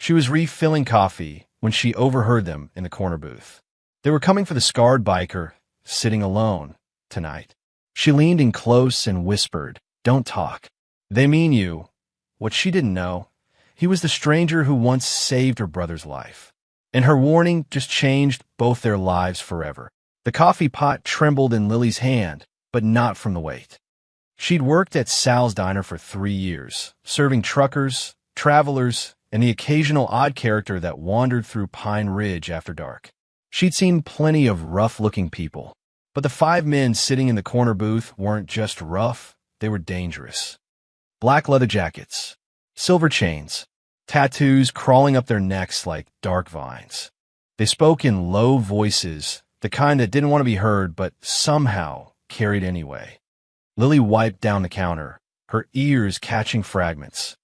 She was refilling coffee when she overheard them in the corner booth. They were coming for the scarred biker, sitting alone tonight. She leaned in close and whispered, "Don't talk. They mean you." What she didn't know, he was the stranger who once saved her brother's life. And her warning just changed both their lives forever. The coffee pot trembled in Lily's hand, but not from the weight. She'd worked at Sal's Diner for 3 years, serving truckers, travelers, and the occasional odd character that wandered through Pine Ridge after dark. She'd seen plenty of rough-looking people, but the 5 men sitting in the corner booth weren't just rough, they were dangerous. Black leather jackets, silver chains, tattoos crawling up their necks like dark vines. They spoke in low voices, the kind that didn't want to be heard but somehow carried anyway. Lily wiped down the counter, her ears catching fragments.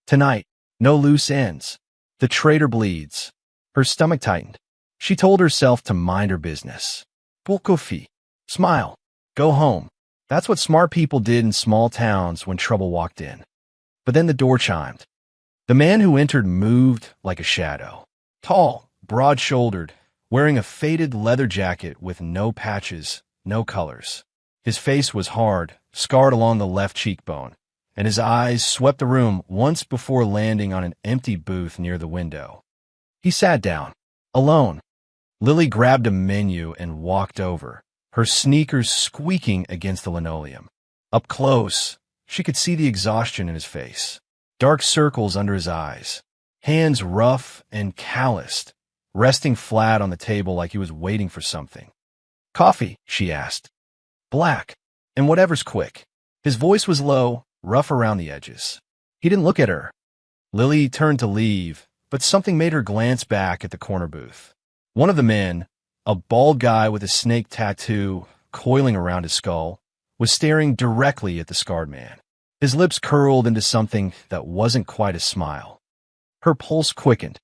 Tonight, no loose ends. The traitor bleeds. Her stomach tightened. She told herself to mind her business. Poco fi. Smile. Go home. That's what smart people did in small towns when trouble walked in. But then the door chimed. The man who entered moved like a shadow. Tall, broad-shouldered, wearing a faded leather jacket with no patches, no colors. His face was hard, scarred along the left cheekbone, and his eyes swept the room once before landing on an empty booth near the window. He sat down, alone. Lily grabbed a menu and walked over, her sneakers squeaking against the linoleum. Up close, she could see the exhaustion in his face, dark circles under his eyes, hands rough and calloused, resting flat on the table like he was waiting for something. "Coffee?" she asked. "Black, and whatever's quick." His voice was low, rough around the edges. He didn't look at her. Lily turned to leave, but something made her glance back at the corner booth. One of the men, a bald guy with a snake tattoo coiling around his skull, was staring directly at the scarred man. His lips curled into something that wasn't quite a smile. Her pulse quickened.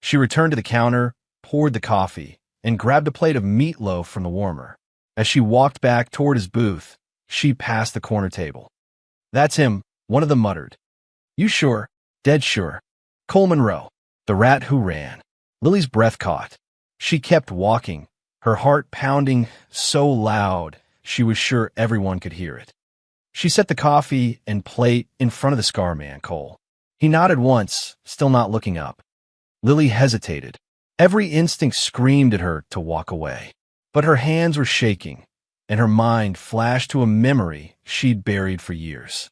She returned to the counter, poured the coffee, and grabbed a plate of meatloaf from the warmer. As she walked back toward his booth, she passed the corner table. "That's him," one of them muttered. "You sure?" "Dead sure. Cole Monroe, the rat who ran." Lily's breath caught. She kept walking, her heart pounding so loud she was sure everyone could hear it. She set the coffee and plate in front of the scar man, Cole. He nodded once, still not looking up. Lily hesitated. Every instinct screamed at her to walk away. But her hands were shaking, and her mind flashed to a memory she'd buried for years.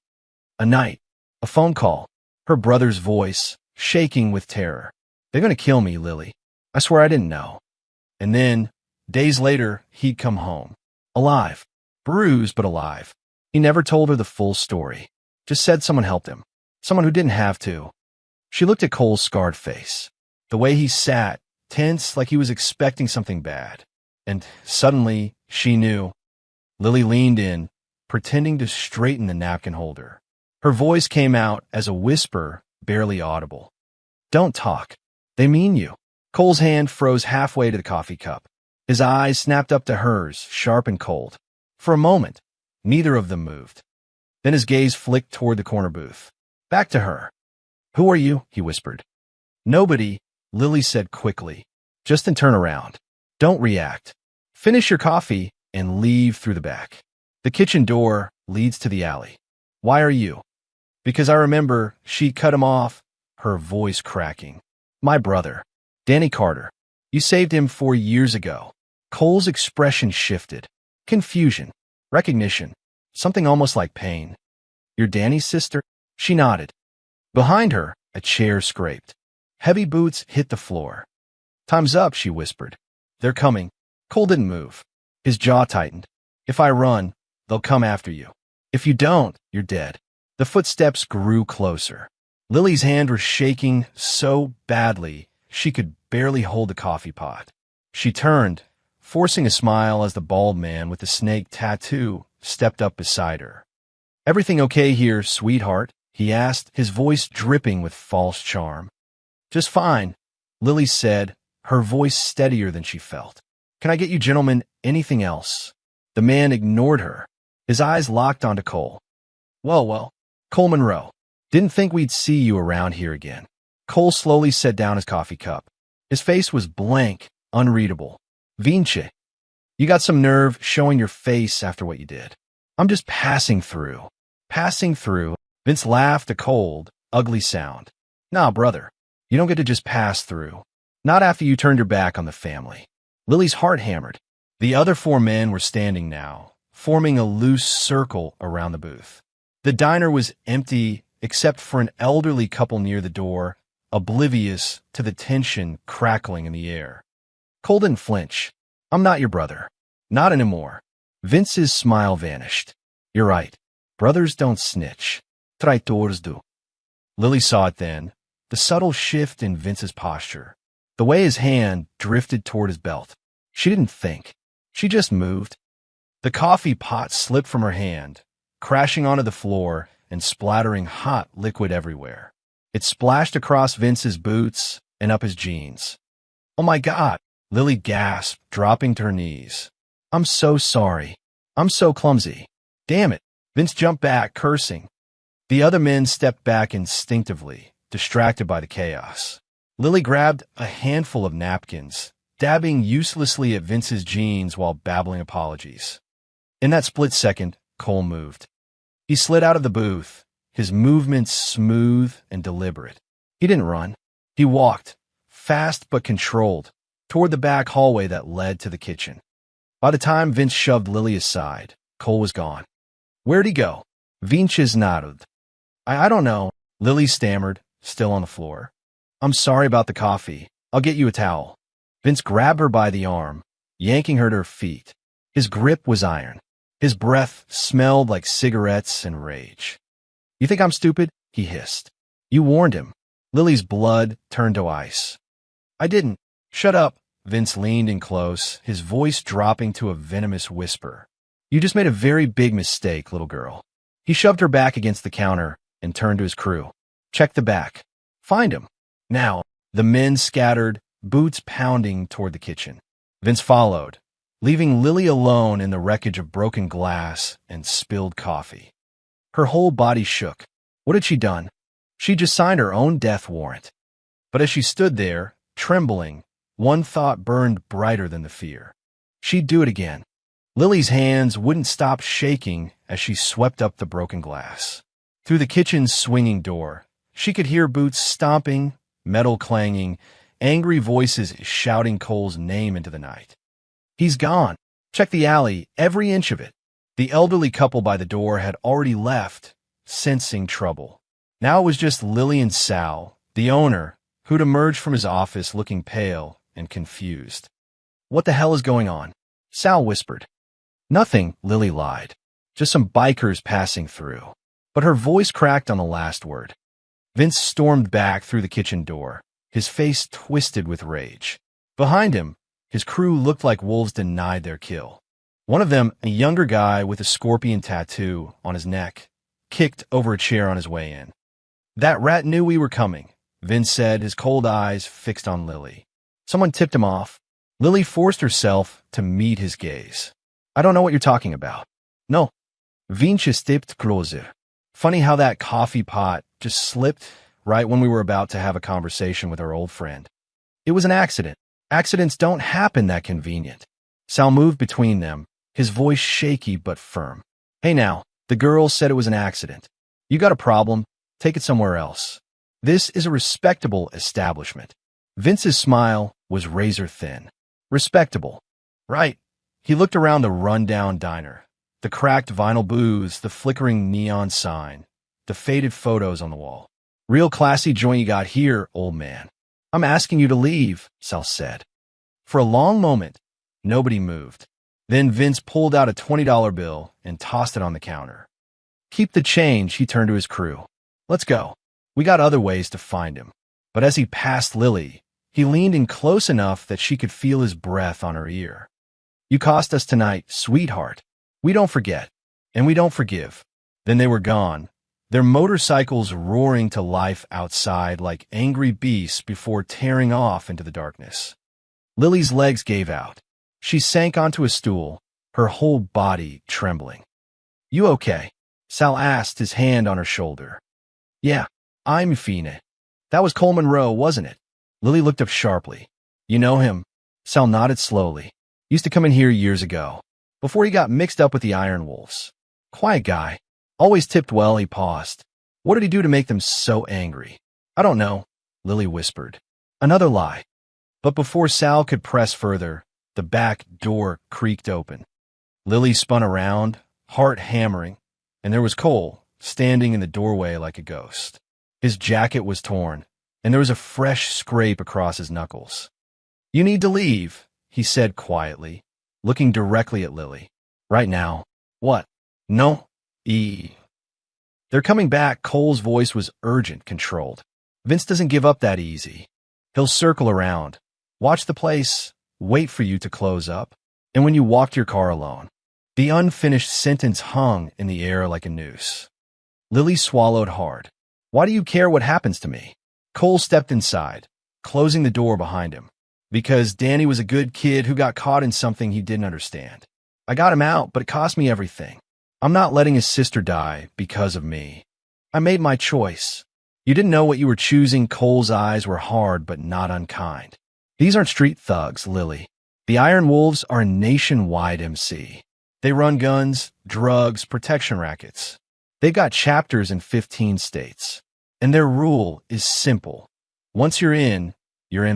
A night, a phone call, her brother's voice, shaking with terror. "They're going to kill me, Lily. I swear I didn't know." And then, days later, he'd come home. Alive. Bruised, but alive. He never told her the full story. Just said someone helped him. Someone who didn't have to. She looked at Cole's scarred face. The way he sat, tense like he was expecting something bad. And suddenly, she knew. Lily leaned in, pretending to straighten the napkin holder. Her voice came out as a whisper, barely audible. "Don't talk. They mean you." Cole's hand froze halfway to the coffee cup. His eyes snapped up to hers, sharp and cold. For a moment, neither of them moved. Then his gaze flicked toward the corner booth. Back to her. "Who are you?" he whispered. "Nobody," Lily said quickly. "Just then turn around. Don't react. Finish your coffee and leave through the back. The kitchen door leads to the alley." "Why are you?" "Because I remember," she cut him off, her voice cracking. "My brother, Danny Carter. You saved him 4 years ago." Cole's expression shifted. Confusion, recognition, something almost like pain. "You're Danny's sister?" She nodded. Behind her, a chair scraped. Heavy boots hit the floor. "Time's up," she whispered. "They're coming." Cole didn't move. His jaw tightened. "If I run, they'll come after you. If you don't, you're dead." The footsteps grew closer. Lily's hand was shaking so badly she could barely hold the coffee pot. She turned, forcing a smile as the bald man with the snake tattoo stepped up beside her. "Everything okay here, sweetheart?" he asked, his voice dripping with false charm. "Just fine," Lily said, her voice steadier than she felt. "Can I get you gentlemen anything else?" The man ignored her. His eyes locked onto Cole. Well, Cole Monroe. Didn't think we'd see you around here again." Cole slowly set down his coffee cup. His face was blank, unreadable. Vince, you got some nerve showing your face after what you did. I'm just passing through. Passing through. Vince laughed a cold, ugly sound. Nah, brother. You don't get to just pass through. Not after you turned your back on the family. Lily's heart hammered. The other four men were standing now, forming a loose circle around the booth. The diner was empty except for an elderly couple near the door, oblivious to the tension crackling in the air. Cole didn't flinch. I'm not your brother. Not anymore. Vince's smile vanished. You're right. Brothers don't snitch. Traitors do. Lily saw it then, the subtle shift in Vince's posture, the way his hand drifted toward his belt. She didn't think. She just moved. The coffee pot slipped from her hand, crashing onto the floor and splattering hot liquid everywhere. It splashed across Vince's boots and up his jeans. Oh my God, Lily gasped, dropping to her knees. I'm so sorry. I'm so clumsy. Damn it. Vince jumped back, cursing. The other men stepped back instinctively, distracted by the chaos. Lily grabbed a handful of napkins, dabbing uselessly at Vince's jeans while babbling apologies. In that split second, Cole moved. He slid out of the booth, his movements smooth and deliberate. He didn't run. He walked, fast but controlled, toward the back hallway that led to the kitchen. By the time Vince shoved Lily aside, Cole was gone. Where'd he go? Vince nodded. I don't know, Lily stammered, still on the floor. I'm sorry about the coffee. I'll get you a towel. Vince grabbed her by the arm, yanking her to her feet. His grip was iron. His breath smelled like cigarettes and rage. You think I'm stupid? He hissed. You warned him. Lily's blood turned to ice. I didn't. Shut up. Vince leaned in close, his voice dropping to a venomous whisper. You just made a very big mistake, little girl. He shoved her back against the counter and turned to his crew. Check the back. Find him. Now, the men scattered, boots pounding toward the kitchen. Vince followed, leaving Lily alone in the wreckage of broken glass and spilled coffee. Her whole body shook. What had she done? She just signed her own death warrant. But as she stood there, trembling, one thought burned brighter than the fear. She'd do it again. Lily's hands wouldn't stop shaking as she swept up the broken glass. Through the kitchen's swinging door, she could hear boots stomping, metal clanging, angry voices shouting Cole's name into the night. He's gone. Check the alley, every inch of it. The elderly couple by the door had already left, sensing trouble. Now it was just Lily and Sal, the owner, who'd emerged from his office looking pale and confused. What the hell is going on? Sal whispered. Nothing, Lily lied. Just some bikers passing through. But her voice cracked on the last word. Vince stormed back through the kitchen door, his face twisted with rage. Behind him, his crew looked like wolves denied their kill. One of them, a younger guy with a scorpion tattoo on his neck, kicked over a chair on his way in. That rat knew we were coming, Vince said, his cold eyes fixed on Lily. Someone tipped him off. Lily forced herself to meet his gaze. I don't know what you're talking about. No. Vince stepped closer. Funny how that coffee pot just slipped right when we were about to have a conversation with our old friend. It was an accident. Accidents don't happen that convenient. Sal moved between them, his voice shaky but firm. Hey now, the girl said it was an accident. You got a problem? Take it somewhere else. This is a respectable establishment. Vince's smile was razor thin. Respectable. Right. He looked around the run-down diner. The cracked vinyl booths, the flickering neon sign, the faded photos on the wall. Real classy joint you got here, old man. I'm asking you to leave, Sal said. For a long moment, nobody moved. Then Vince pulled out a $20 bill and tossed it on the counter. Keep the change, he turned to his crew. Let's go. We got other ways to find him. But as he passed Lily, he leaned in close enough that she could feel his breath on her ear. You cost us tonight, sweetheart. We don't forget, and we don't forgive. Then they were gone, their motorcycles roaring to life outside like angry beasts before tearing off into the darkness. Lily's legs gave out. She sank onto a stool, her whole body trembling. You okay? Sal asked, his hand on her shoulder. Yeah, I'm fine. That was Cole Monroe, wasn't it? Lily looked up sharply. You know him? Sal nodded slowly. Used to come in here years ago, before he got mixed up with the Iron Wolves. Quiet guy. Always tipped well. He paused. What did he do to make them so angry? I don't know, Lily whispered. Another lie. But before Sal could press further, the back door creaked open. Lily spun around, heart hammering, and there was Cole, standing in the doorway like a ghost. His jacket was torn, and there was a fresh scrape across his knuckles. You need to leave, he said quietly, looking directly at Lily. Right now. What? No? They're coming back. Cole's voice was urgent, controlled. Vince doesn't give up that easy. He'll circle around, watch the place, wait for you to close up, and when you walk to your car alone. The unfinished sentence hung in the air like a noose. Lily swallowed hard. Why do you care what happens to me? Cole stepped inside, closing the door behind him. Because Danny was a good kid who got caught in something he didn't understand. I got him out, but it cost me everything. I'm not letting his sister die because of me. I made my choice. You didn't know what you were choosing. Cole's eyes were hard but not unkind. These aren't street thugs, Lily. The Iron Wolves are a nationwide MC. They run guns, drugs, protection rackets. They've got chapters in 15 states. And their rule is simple. Once you're in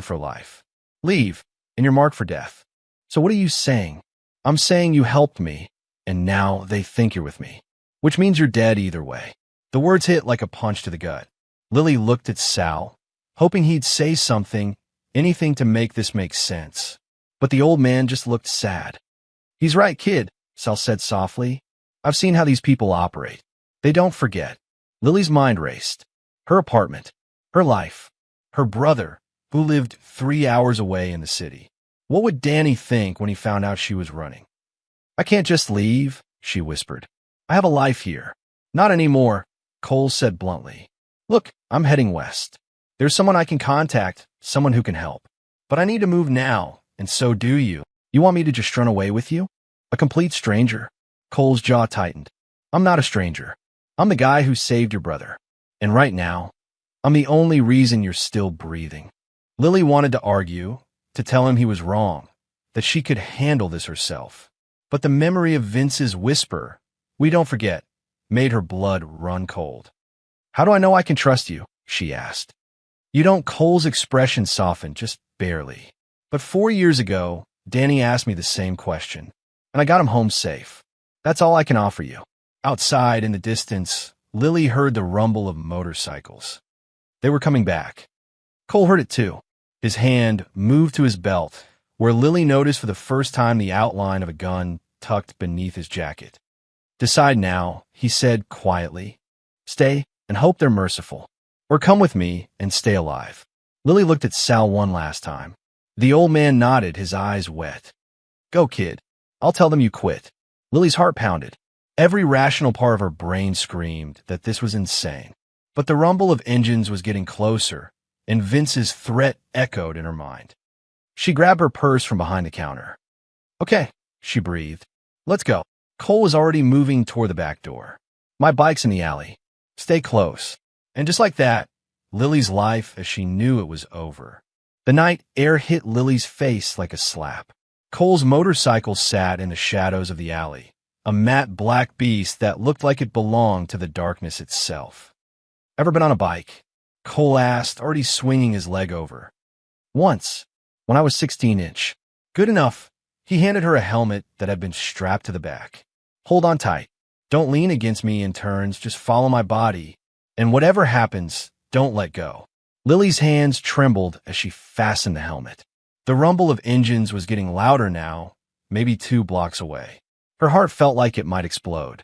for life. Leave, and you're marked for death. So what are you saying? I'm saying you helped me, and now they think you're with me. Which means you're dead either way. The words hit like a punch to the gut. Lily looked at Sal, hoping he'd say something, anything to make this make sense. But the old man just looked sad. He's right, kid, Sal said softly. I've seen how these people operate. They don't forget. Lily's mind raced. Her apartment, her life, her brother, who lived 3 hours away in the city. What would Danny think when he found out she was running? I can't just leave, she whispered. I have a life here. Not anymore, Cole said bluntly. Look, I'm heading west. There's someone I can contact, someone who can help. But I need to move now, and so do you. You want me to just run away with you? A complete stranger? Cole's jaw tightened. I'm not a stranger. I'm the guy who saved your brother. And right now, I'm the only reason you're still breathing. Lily wanted to argue, to tell him he was wrong, that she could handle this herself. But the memory of Vince's whisper, we don't forget, made her blood run cold. How do I know I can trust you? She asked. You don't. Cole's expression softened, just barely. But 4 years ago, Danny asked me the same question, and I got him home safe. That's all I can offer you. Outside, in the distance, Lily heard the rumble of motorcycles. They were coming back. Cole heard it too. His hand moved to his belt, where Lily noticed for the first time the outline of a gun tucked beneath his jacket. Decide now, he said quietly. Stay and hope they're merciful. Or come with me and stay alive. Lily looked at Sal one last time. The old man nodded, his eyes wet. Go, kid. I'll tell them you quit. Lily's heart pounded. Every rational part of her brain screamed that this was insane. But the rumble of engines was getting closer, and Vince's threat echoed in her mind. She grabbed her purse from behind the counter. Okay, she breathed. Let's go. Cole was already moving toward the back door. My bike's in the alley. Stay close. And just like that, Lily's life as she knew it was over. The night air hit Lily's face like a slap. Cole's motorcycle sat in the shadows of the alley, a matte black beast that looked like it belonged to the darkness itself. Ever been on a bike? Cole asked, already swinging his leg over. Once, when I was 16-inch. Good enough. He handed her a helmet that had been strapped to the back. Hold on tight. Don't lean against me in turns, just follow my body. And whatever happens, don't let go. Lily's hands trembled as she fastened the helmet. The rumble of engines was getting louder now, maybe 2 blocks away. Her heart felt like it might explode.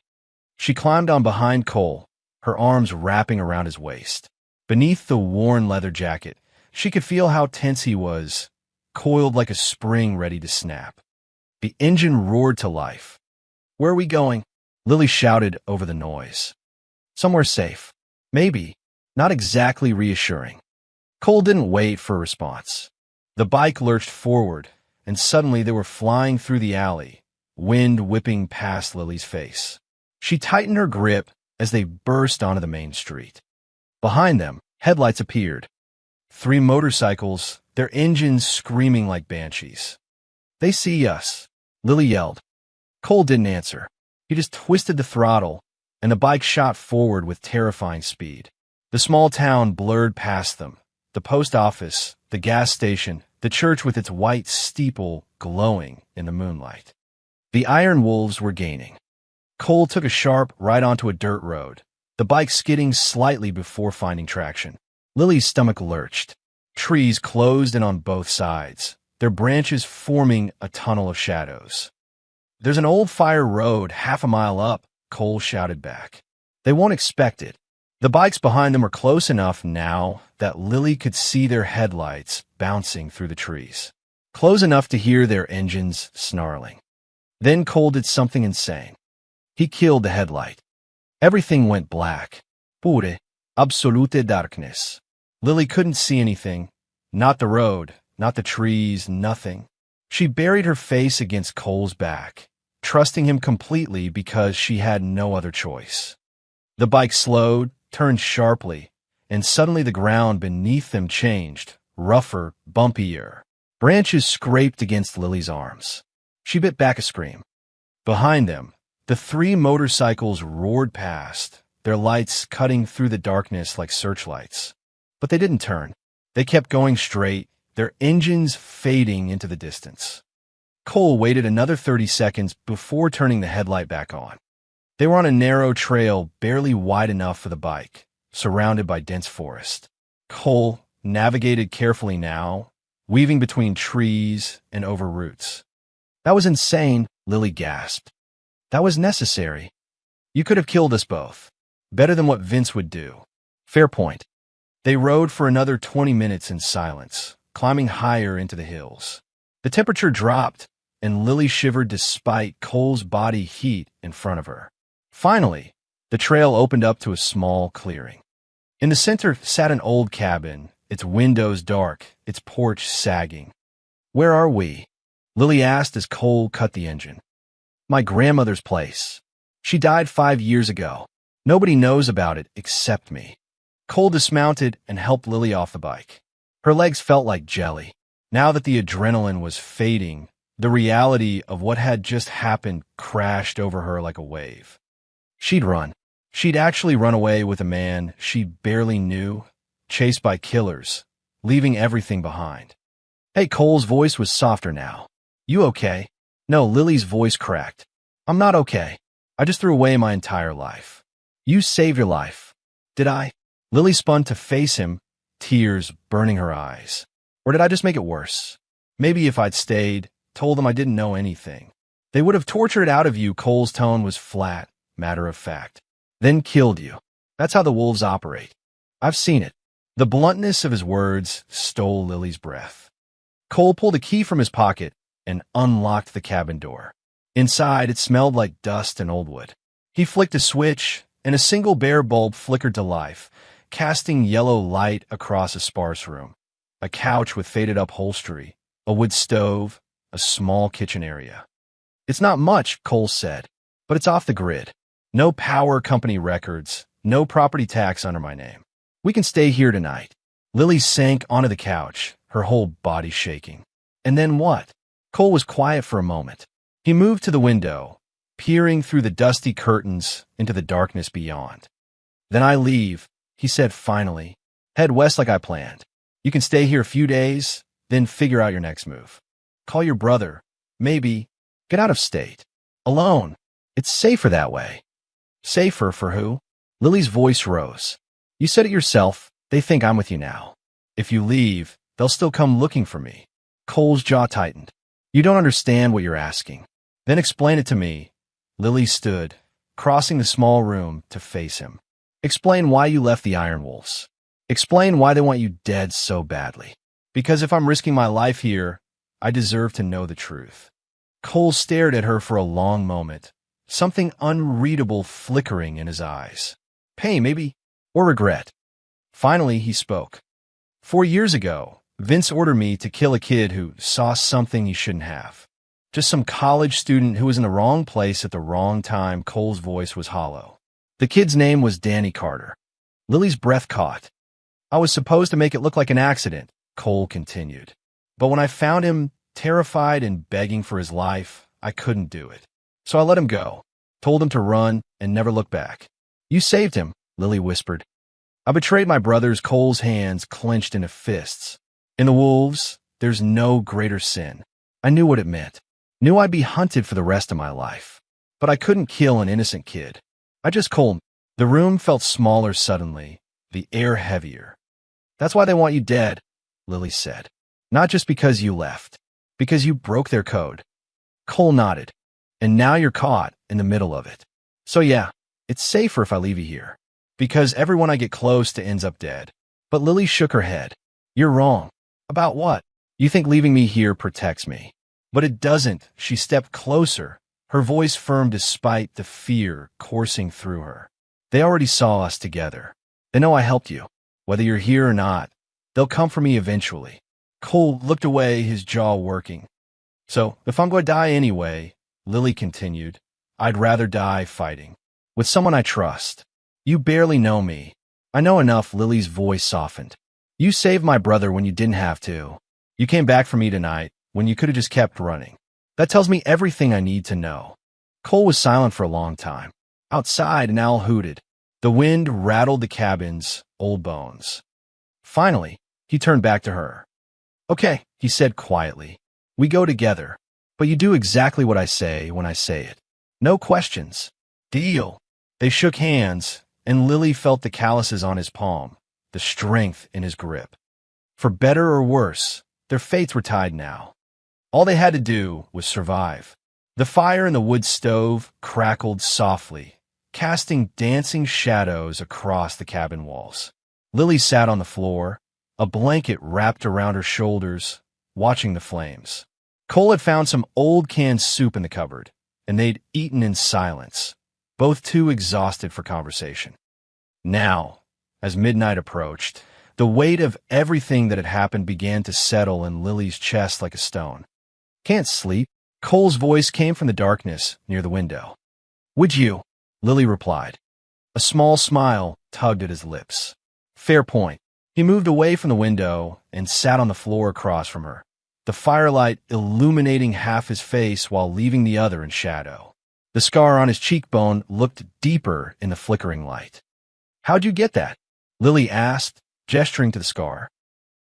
She climbed on behind Cole, her arms wrapping around his waist. Beneath the worn leather jacket, she could feel how tense he was, coiled like a spring ready to snap. The engine roared to life. Where are we going? Lily shouted over the noise. Somewhere safe. Maybe. Not exactly reassuring. Cole didn't wait for a response. The bike lurched forward, and suddenly they were flying through the alley, wind whipping past Lily's face. She tightened her grip as they burst onto the main street. Behind them, headlights appeared, 3 motorcycles, their engines screaming like banshees. "They see us," Lily yelled. Cole didn't answer. He just twisted the throttle, and the bike shot forward with terrifying speed. The small town blurred past them. The post office, the gas station, the church with its white steeple glowing in the moonlight. The Iron Wolves were gaining. Cole took a sharp right onto a dirt road, the bike skidding slightly before finding traction. Lily's stomach lurched. Trees closed in on both sides, their branches forming a tunnel of shadows. "There's an old fire road half a mile up," Cole shouted back. "They won't expect it." The bikes behind them were close enough now that Lily could see their headlights bouncing through the trees, close enough to hear their engines snarling. Then Cole did something insane. He killed the headlight. Everything went black. Pure, absolute darkness. Lily couldn't see anything. Not the road, not the trees, nothing. She buried her face against Cole's back, trusting him completely because she had no other choice. The bike slowed, turned sharply, and suddenly the ground beneath them changed, rougher, bumpier. Branches scraped against Lily's arms. She bit back a scream. Behind them, the 3 motorcycles roared past, their lights cutting through the darkness like searchlights. But they didn't turn. They kept going straight, their engines fading into the distance. Cole waited another 30 seconds before turning the headlight back on. They were on a narrow trail barely wide enough for the bike, surrounded by dense forest. Cole navigated carefully now, weaving between trees and over roots. "That was insane," Lily gasped. "That was necessary. You could have killed us both. Better than what Vince would do." "Fair point." They rode for another 20 minutes in silence, climbing higher into the hills. The temperature dropped, and Lily shivered despite Cole's body heat in front of her. Finally, the trail opened up to a small clearing. In the center sat an old cabin, its windows dark, its porch sagging. "Where are we?" Lily asked as Cole cut the engine. "My grandmother's place. She died 5 years ago. Nobody knows about it except me." Cole dismounted and helped Lily off the bike. Her legs felt like jelly. Now that the adrenaline was fading, the reality of what had just happened crashed over her like a wave. She'd run. She'd actually run away with a man she barely knew, chased by killers, leaving everything behind. Hey, Cole's voice was softer now. "You okay?" No, Lily's voice cracked. "I'm not okay. I just threw away my entire life." "You saved your life." "Did I?" Lily spun to face him, tears burning her eyes. "Or did I just make it worse? Maybe if I'd stayed, told them I didn't know anything. They would have tortured it out of you." Cole's tone was flat, matter of fact. "Then killed you. That's how the wolves operate. I've seen it." The bluntness of his words stole Lily's breath. Cole pulled a key from his pocket and unlocked the cabin door. Inside, it smelled like dust and old wood. He flicked a switch, and a single bare bulb flickered to life, casting yellow light across a sparse room. A couch with faded upholstery, a wood stove, a small kitchen area. "It's not much," Cole said, "but it's off the grid. No power company records, no property tax under my name. We can stay here tonight." Lily sank onto the couch, her whole body shaking. "And then what?" Cole was quiet for a moment. He moved to the window, peering through the dusty curtains into the darkness beyond. "Then I leave," he said finally. "Head west like I planned. You can stay here a few days, then figure out your next move. Call your brother. Maybe get out of state. Alone. It's safer that way." "Safer for who?" Lily's voice rose. "You said it yourself. They think I'm with you now. If you leave, they'll still come looking for me." Cole's jaw tightened. "You don't understand what you're asking." "Then explain it to me." Lily stood, crossing the small room to face him. "Explain why you left the Iron Wolves. Explain why they want you dead so badly. Because if I'm risking my life here, I deserve to know the truth." Cole stared at her for a long moment, something unreadable flickering in his eyes. Pain, maybe, or regret. Finally, he spoke. 4 years ago, Vince ordered me to kill a kid who saw something he shouldn't have. Just some college student who was in the wrong place at the wrong time. Cole's voice was hollow. The kid's name was Danny Carter. Lily's breath caught. I was supposed to make it look like an accident, Cole continued. But when I found him terrified and begging for his life, I couldn't do it. So I let him go, told him to run and never look back. You saved him, Lily whispered. I betrayed my brothers. Cole's hands clenched into fists. In the wolves, there's no greater sin. I knew what it meant. Knew I'd be hunted for the rest of my life. But I couldn't kill an innocent kid. I just Cole. The room felt smaller suddenly, the air heavier. That's why they want you dead, Lily said. Not just because you left. Because you broke their code. Cole nodded. And now you're caught in the middle of it. So yeah, it's safer if I leave you here. Because everyone I get close to ends up dead. But Lily shook her head. You're wrong. About what? You think leaving me here protects me. But it doesn't. She stepped closer, her voice firm despite the fear coursing through her. They already saw us together. They know I helped you. Whether you're here or not, they'll come for me eventually. Cole looked away, his jaw working. So, if I'm going to die anyway, Lily continued, I'd rather die fighting. With someone I trust. You barely know me. I know enough. Lily's voice softened. You saved my brother when you didn't have to. You came back for me tonight when you could have just kept running. That tells me everything I need to know. Cole was silent for a long time. Outside, an owl hooted. The wind rattled the cabin's old bones. Finally, he turned back to her. Okay, he said quietly. We go together, but you do exactly what I say when I say it. No questions. Deal. They shook hands, and Lily felt the calluses on his palm, the strength in his grip. For better or worse, their fates were tied now. All they had to do was survive. The fire in the wood stove crackled softly, casting dancing shadows across the cabin walls. Lily sat on the floor, a blanket wrapped around her shoulders, watching the flames. Cole had found some old canned soup in the cupboard, and they'd eaten in silence, both too exhausted for conversation. Now, as midnight approached, the weight of everything that had happened began to settle in Lily's chest like a stone. Can't sleep? Cole's voice came from the darkness near the window. Would you? Lily replied. A small smile tugged at his lips. Fair point. He moved away from the window and sat on the floor across from her, the firelight illuminating half his face while leaving the other in shadow. The scar on his cheekbone looked deeper in the flickering light. How'd you get that? Lily asked, gesturing to the scar.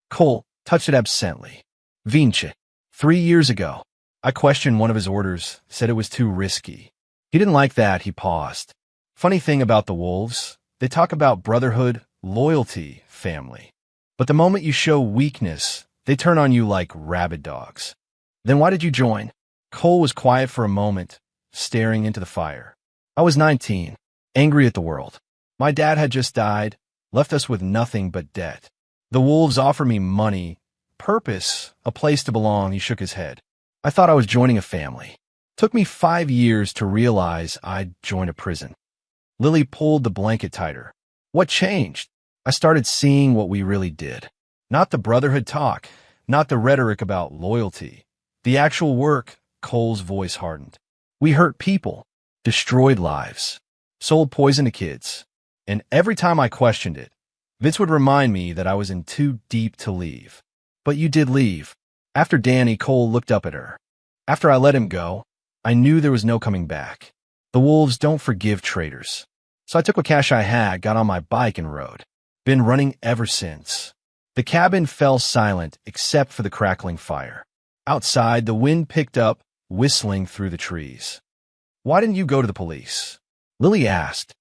Cole touched it absently. Vince. 3 years ago, I questioned one of his orders, said it was too risky. He didn't like that. He paused. Funny thing about the wolves, they talk about brotherhood, loyalty, family. But the moment you show weakness, they turn on you like rabid dogs. Then why did you join? Cole was quiet for a moment, staring into the fire. I was 19, angry at the world. My dad had just died, left us with nothing but debt. The wolves offered me money, purpose, a place to belong. He shook his head. I thought I was joining a family. Took me 5 years to realize I'd join a prison. Lily pulled the blanket tighter. What changed? I started seeing what we really did. Not the brotherhood talk, not the rhetoric about loyalty. The actual work. Cole's voice hardened. We hurt people, destroyed lives, sold poison to kids. And every time I questioned it, Vince would remind me that I was in too deep to leave. But you did leave. After Danny, Cole looked up at her. After I let him go, I knew there was no coming back. The wolves don't forgive traitors. So I took what cash I had, got on my bike and rode. Been running ever since. The cabin fell silent except for the crackling fire. Outside, the wind picked up, whistling through the trees. Why didn't you go to the police? Lily asked.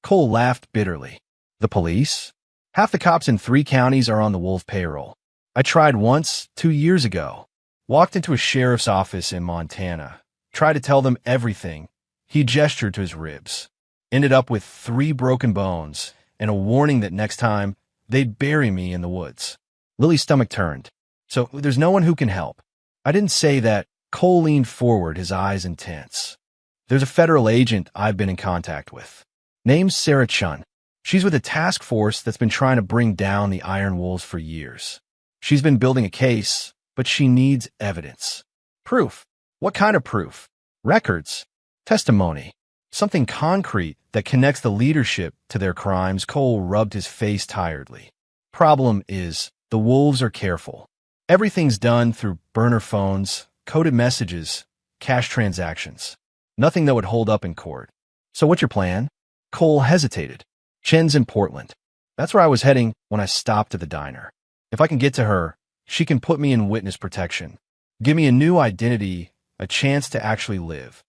Cole laughed bitterly. The police? Half the cops in 3 counties are on the wolf payroll. I tried once, 2 years ago. Walked into a sheriff's office in Montana. Tried to tell them everything. He gestured to his ribs. Ended up with 3 broken bones and a warning that next time they'd bury me in the woods. Lily's stomach turned. So there's no one who can help. I didn't say that. Cole leaned forward, his eyes intense. There's a federal agent I've been in contact with. Name's Sarah Chun. She's with a task force that's been trying to bring down the Iron Wolves for years. She's been building a case, but she needs evidence. Proof. What kind of proof? Records. Testimony. Something concrete that connects the leadership to their crimes. Cole rubbed his face tiredly. Problem is, the wolves are careful. Everything's done through burner phones, coded messages, cash transactions. Nothing that would hold up in court. So what's your plan? Cole hesitated. Chen's in Portland. That's where I was heading when I stopped at the diner. If I can get to her, she can put me in witness protection. Give me a new identity, a chance to actually live.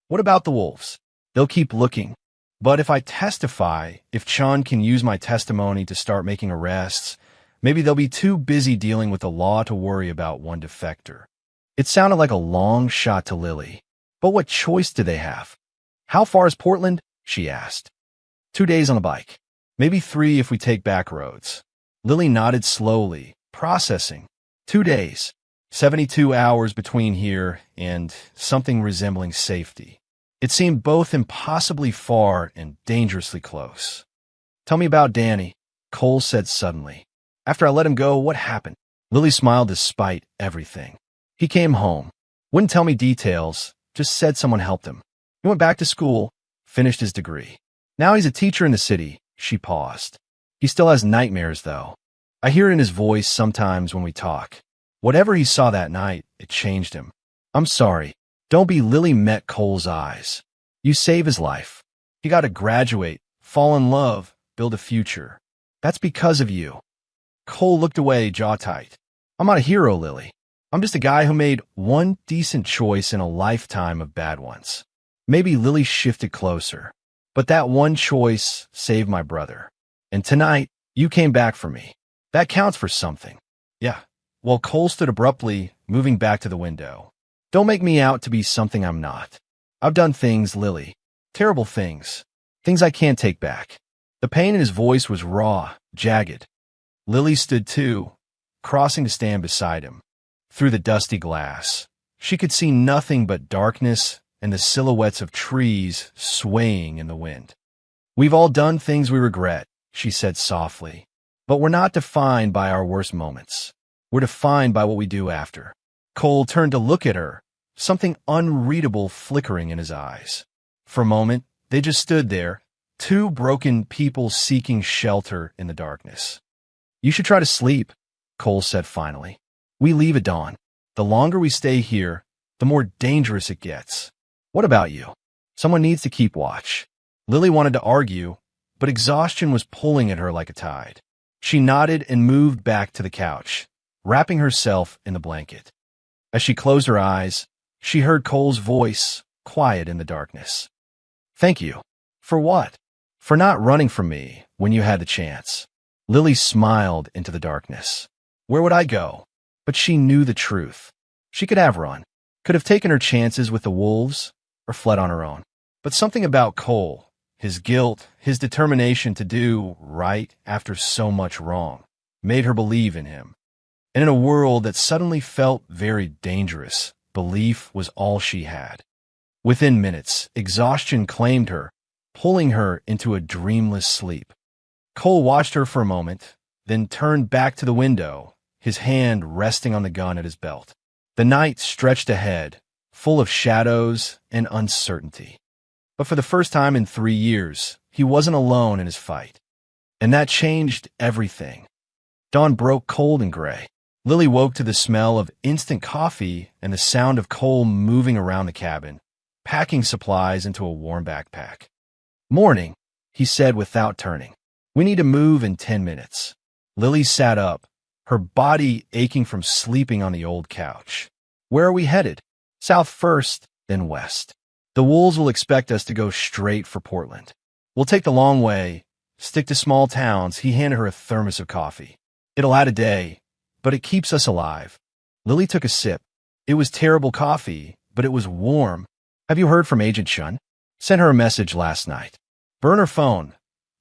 What about the wolves? They'll keep looking. But if I testify, if Chun can use my testimony to start making arrests, maybe they'll be too busy dealing with the law to worry about one defector. It sounded like a long shot to Lily. But what choice do they have? How far is Portland? She asked. 2 days on the bike. Maybe 3 if we take back roads. Lily nodded slowly, processing. 2 days. 72 hours between here and something resembling safety. It seemed both impossibly far and dangerously close. Tell me about Danny, Cole said suddenly. After I let him go, what happened? Lily smiled despite everything. He came home. Wouldn't tell me details, just said someone helped him. He went back to school, finished his degree. Now he's a teacher in the city. She paused. He still has nightmares, though. I hear it in his voice sometimes when we talk. Whatever he saw that night, it changed him. I'm sorry. Don't be. Lily met Cole's eyes. You save his life. He got to graduate, fall in love, build a future. That's because of you. Cole looked away, jaw tight. I'm not a hero, Lily. I'm just a guy who made one decent choice in a lifetime of bad ones. Maybe Lily shifted closer. But that one choice saved my brother. And tonight, you came back for me. That counts for something. Yeah. Well, Cole stood abruptly, moving back to the window. Don't make me out to be something I'm not. I've done things, Lily. Terrible things. Things I can't take back. The pain in his voice was raw, jagged. Lily stood too, crossing to stand beside him. Through the dusty glass, she could see nothing but darkness and the silhouettes of trees swaying in the wind. We've all done things we regret, she said softly. But we're not defined by our worst moments. We're defined by what we do after. Cole turned to look at her, something unreadable flickering in his eyes. For a moment, they just stood there, 2 broken people seeking shelter in the darkness. You should try to sleep, Cole said finally. We leave at dawn. The longer we stay here, the more dangerous it gets. What about you? Someone needs to keep watch. Lily wanted to argue, but exhaustion was pulling at her like a tide. She nodded and moved back to the couch, wrapping herself in the blanket. As she closed her eyes, she heard Cole's voice, quiet in the darkness. Thank you. For what? For not running from me when you had the chance. Lily smiled into the darkness. Where would I go? But she knew the truth. She could have run, could have taken her chances with the wolves, or fled on her own. But something about Cole, his guilt, his determination to do right after so much wrong, made her believe in him. And in a world that suddenly felt very dangerous, belief was all she had. Within minutes, exhaustion claimed her, pulling her into a dreamless sleep. Cole watched her for a moment, then turned back to the window, his hand resting on the gun at his belt. The night stretched ahead, full of shadows and uncertainty. But for the first time in 3 years, he wasn't alone in his fight. And that changed everything. Dawn broke cold and gray. Lily woke to the smell of instant coffee and the sound of Cole moving around the cabin, packing supplies into a warm backpack. Morning, he said without turning. We need to move in 10 minutes. Lily sat up, her body aching from sleeping on the old couch. Where are we headed? South first, then west. The wolves will expect us to go straight for Portland. We'll take the long way, stick to small towns. He handed her a thermos of coffee. It'll add a day, but it keeps us alive. Lily took a sip. It was terrible coffee, but it was warm. Have you heard from Agent Chun? Sent her a message last night. Burn her phone.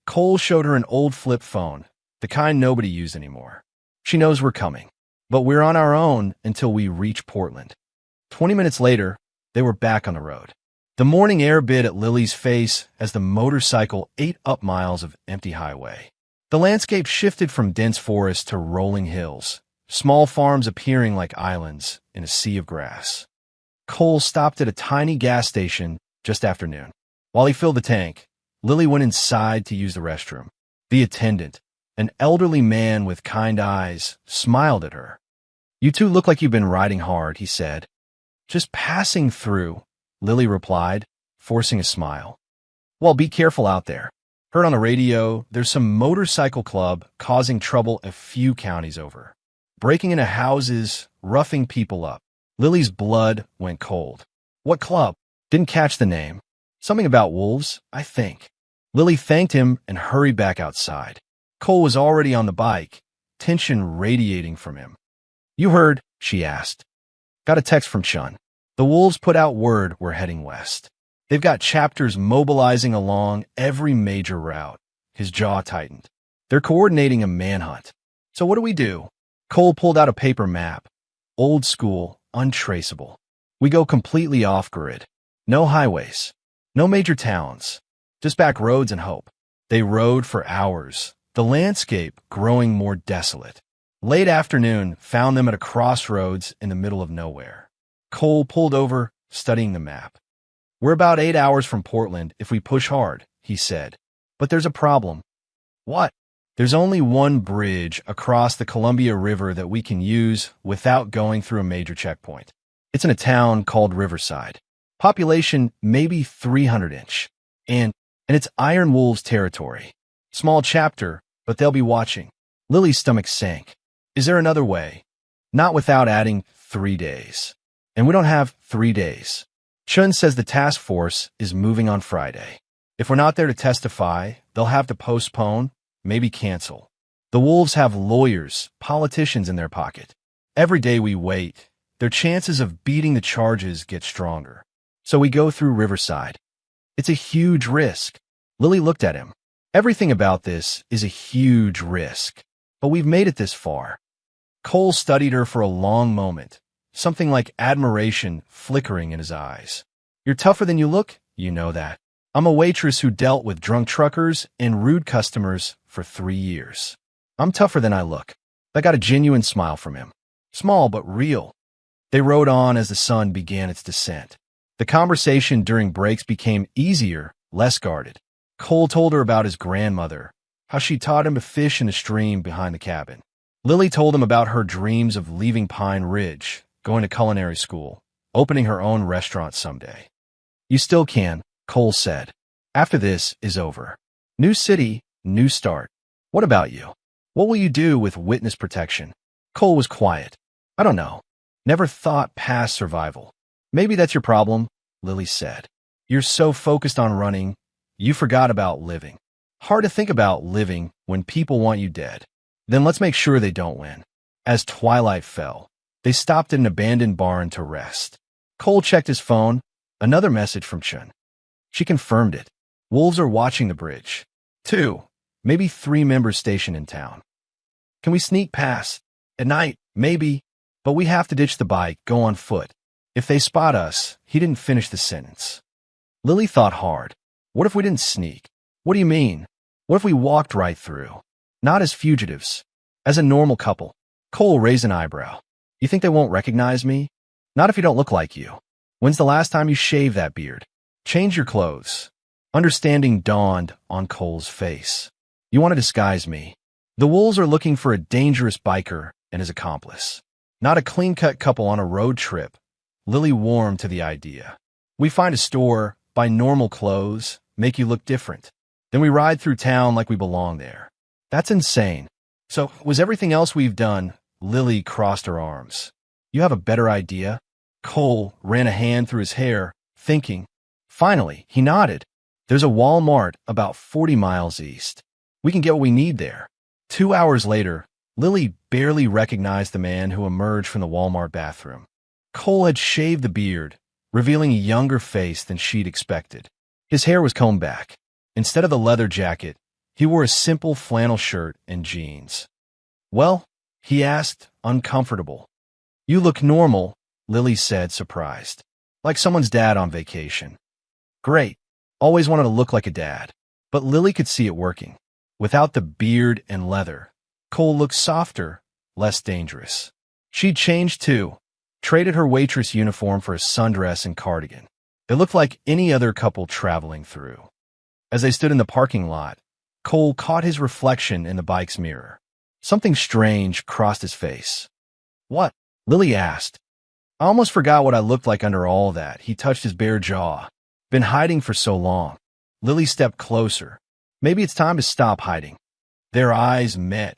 Cole showed her an old flip phone, the kind nobody used anymore. She knows we're coming, but we're on our own until we reach Portland. 20 minutes later, they were back on the road. The morning air bit at Lily's face as the motorcycle ate up miles of empty highway. The landscape shifted from dense forest to rolling hills, small farms appearing like islands in a sea of grass. Cole stopped at a tiny gas station just after noon. While he filled the tank, Lily went inside to use the restroom. The attendant, An elderly man with kind eyes smiled at her. "You two look like you've been riding hard," he said. "Just passing through," Lily replied, forcing a smile. "Well, be careful out there. Heard on the radio, there's some motorcycle club causing trouble a few counties over. Breaking into houses, roughing people up." Lily's blood went cold. "What club?" "Didn't catch the name. Something about wolves, I think." Lily thanked him and hurried back outside. Cole was already on the bike, tension radiating from him. "You heard?" she asked. "Got a text from Chun. The wolves put out word we're heading west. They've got chapters mobilizing along every major route." His jaw tightened. "They're coordinating a manhunt. So what do we do?" Cole pulled out a paper map. Old school, untraceable. "We go completely off-grid. No highways. No major towns. Just back roads and hope." They rode for hours, the landscape growing more desolate. Late afternoon found them at a crossroads in the middle of nowhere. Cole pulled over, studying the map. "We're about 8 hours from Portland if we push hard," he said. "But there's a problem." "What?" "There's only one bridge across the Columbia River that we can use without going through a major checkpoint. It's in a town called Riverside. Population maybe 300-inch. And it's Iron Wolves territory. Small chapter, but they'll be watching." Lily's stomach sank. "Is there another way?" "Not without adding 3 days. And we don't have 3 days. Chun says the task force is moving on Friday. If we're not there to testify, they'll have to postpone, maybe cancel. The wolves have lawyers, politicians in their pocket. Every day we wait, their chances of beating the charges get stronger. So we go through Riverside. It's a huge risk." Lily looked at him. "Everything about this is a huge risk. But we've made it this far." Cole studied her for a long moment, something like admiration flickering in his eyes. "You're tougher than you look, you know that. I'm a waitress who dealt with drunk truckers and rude customers for 3 years. I'm tougher than I look." I got a genuine smile from him. Small but real. They rode on as the sun began its descent. The conversation during breaks became easier, less guarded. Cole told her about his grandmother, how she taught him to fish in the stream behind the cabin. Lily told him about her dreams of leaving Pine Ridge, going to culinary school, opening her own restaurant someday. "You still can," Cole said. "After this is over. New city, new start. What about you? What will you do with witness protection?" Cole was quiet. "I don't know. Never thought past survival." "Maybe that's your problem," Lily said. "You're so focused on running, you forgot about living. Hard to think about living when people want you dead. Then let's make sure they don't win." As twilight fell, they stopped at an abandoned barn to rest. Cole checked his phone. Another message from Chun. She confirmed it. "Wolves are watching the bridge. 2, maybe 3 members stationed in town. Can we sneak past? At night, maybe. But we have to ditch the bike, go on foot. If they spot us," he didn't finish the sentence. Lily thought hard. What if we didn't sneak? What do you mean? What if we walked right through? Not as fugitives. As a normal couple. Cole raised an eyebrow. "You think they won't recognize me?" "Not if you don't look like you. When's the last time you shaved that beard? Change your clothes." Understanding dawned on Cole's face. "You want to disguise me. The wolves are looking for a dangerous biker and his accomplice. Not a clean-cut couple on a road trip." Lily warmed to the idea. "We find a store, buy normal clothes, make you look different. Then we ride through town like we belong there." "That's insane." "So, was everything else we've done?" Lily crossed her arms. "You have a better idea?" Cole ran a hand through his hair, thinking. Finally, he nodded. "There's a Walmart about 40 miles east. We can get what we need there." 2 hours later, Lily barely recognized the man who emerged from the Walmart bathroom. Cole had shaved the beard, revealing a younger face than she'd expected. His hair was combed back. Instead of the leather jacket, he wore a simple flannel shirt and jeans. "Well?" he asked, uncomfortable. "You look normal," Lily said, surprised. "Like someone's dad on vacation." "Great. Always wanted to look like a dad." But Lily could see it working. Without the beard and leather, Cole looked softer, less dangerous. She'd changed too, traded her waitress uniform for a sundress and cardigan. They looked like any other couple traveling through. As they stood in the parking lot, Cole caught his reflection in the bike's mirror. Something strange crossed his face. What? Lily asked. I almost forgot what I looked like under all that. He touched his bare jaw. Been hiding for so long. Lily stepped closer. Maybe it's time to stop hiding. Their eyes met,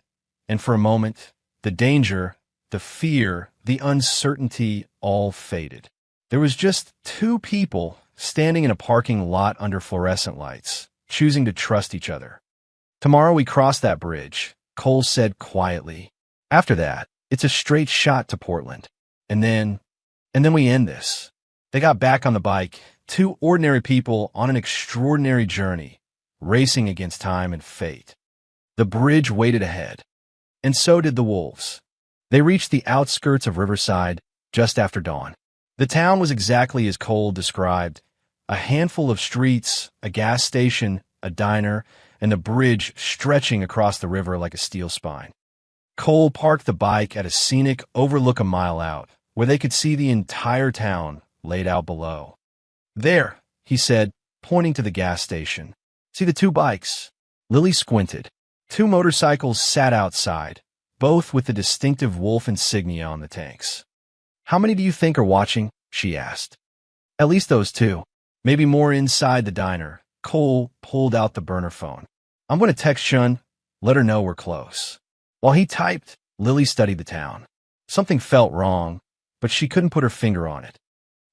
and for a moment, the danger, the fear, the uncertainty all faded. There was just two people standing in a parking lot under fluorescent lights, choosing to trust each other. Tomorrow we cross that bridge, Cole said quietly. After that, it's a straight shot to Portland. And then we end this. They got back on the bike, two ordinary people on an extraordinary journey, racing against time and fate. The bridge waited ahead, and so did the wolves. They reached the outskirts of Riverside just after dawn. The town was exactly as Cole described, a handful of streets, a gas station, a diner, and the bridge stretching across the river like a steel spine. Cole parked the bike at a scenic overlook a mile out, where they could see the entire town laid out below. There, he said, pointing to the gas station. See the two bikes? Lily squinted. Two motorcycles sat outside, both with the distinctive wolf insignia on the tanks. How many do you think are watching? She asked. At least those two. Maybe more inside the diner. Cole pulled out the burner phone. I'm going to text Shun, let her know we're close. While he typed, Lily studied the town. Something felt wrong, but she couldn't put her finger on it.